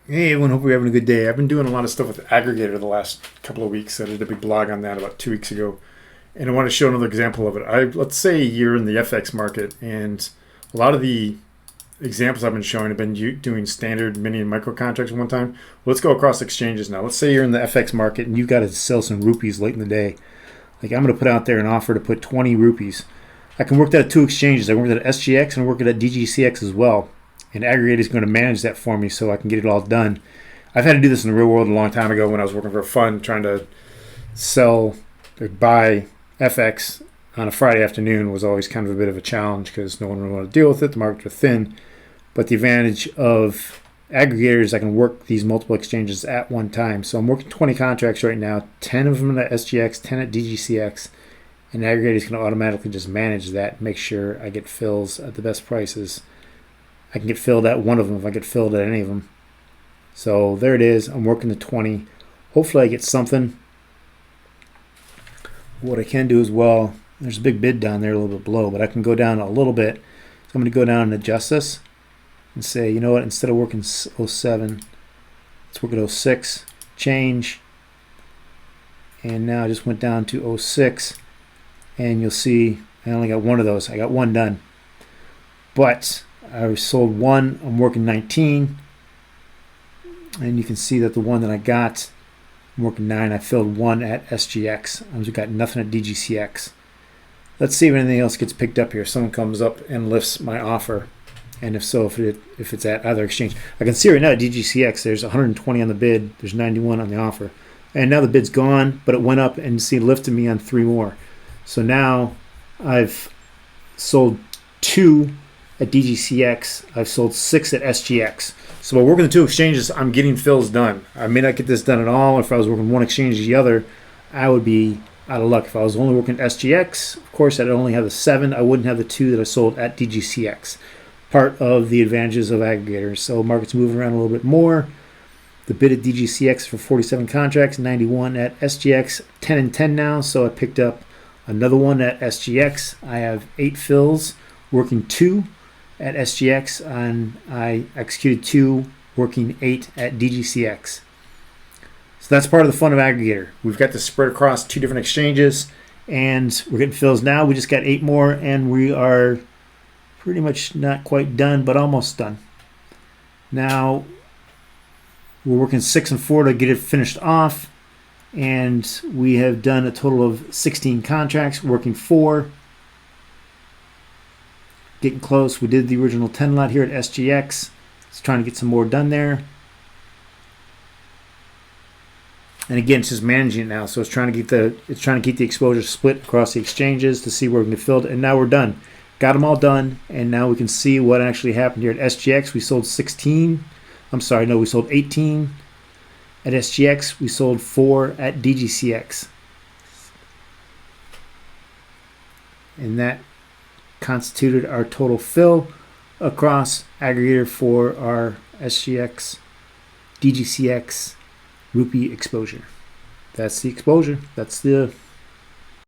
Hey everyone, hope you're having a good day. I've been doing a lot of stuff with Aggregator the last couple of weeks. I did a big blog on that about 2 weeks ago, and I want to show another example of it. Let's say you're in the FX market, and a lot of the examples I've been showing have been doing standard mini and micro contracts at one time. Well, let's go across exchanges now. Let's say you're in the FX market and you've got to sell some rupees late in the day. Like I'm going to put out there an offer to put 20 rupees. I can work that at two exchanges. I can work that at SGX and work it at DGCX as well. And Aggregator is going to manage that for me so I can get it all done. I've had to do this in the real world a long time ago when I was working for a fund trying to sell or buy FX on a Friday afternoon was always kind of a bit of a challenge because no one would want to deal with it. The markets were thin. But the advantage of Aggregator is I can work these multiple exchanges at one time. So I'm working 20 contracts right now, 10 of them at SGX, 10 at DGCX. And Aggregator is going to automatically just manage that, make sure I get fills at the best prices. I can get filled at one of them if I get filled at any of them. So there it is. I'm working the 20. Hopefully I get something. What I can do as well, there's a big bid down there a little bit below, but I can go down a little bit. So I'm going to go down and adjust this and say, you know what, instead of working 07, let's work at 06, change. And now I just went down to 06, and you'll see I only got one of those. I got one done. But I sold one, I'm working 19, and you can see that the one that I got, I'm working 9. I filled one at SGX. I've got nothing at DGCX. Let's see if anything else gets picked up here. Someone comes up and lifts my offer, and if so, if it's at either exchange. I can see right now at DGCX there's 120 on the bid, there's 91 on the offer, and now the bid's gone, but it went up and see lifted me on 3 more. So now I've sold 2 at DGCX, I've sold 6 at SGX. So by working the 2 exchanges, I'm getting fills done. I may not get this done at all. If I was working one exchange or the other, I would be out of luck. If I was only working SGX, of course, I'd only have the 7. I wouldn't have the 2 that I sold at DGCX. Part of the advantages of Aggregator. So market's moving around a little bit more. The bid at DGCX for 47 contracts, 91 at SGX, 10 and 10 now. So I picked up another one at SGX. I have 8 fills, working 2 at SGX, and I executed 2, working 8 at DGCX. So that's part of the fun of Aggregator. We've got this spread across 2 different exchanges, and we're getting fills now. We just got 8 more, and we are pretty much not quite done, but almost done. Now, we're working 6 and 4 to get it finished off, and we have done a total of 16 contracts, working 4. Getting close. We did the original 10 lot here at SGX. It's trying to get some more done there. And again, it's just managing it now. So it's trying to keep the exposure split across the exchanges to see where we can get filled. And now we're done. Got them all done. And now we can see what actually happened here at SGX. We sold 16. I'm sorry, no, we sold 18 at SGX. We sold 4 at DGCX. And that constituted our total fill across Aggregator for our SGX, DGCX, rupee exposure. That's the exposure. That's the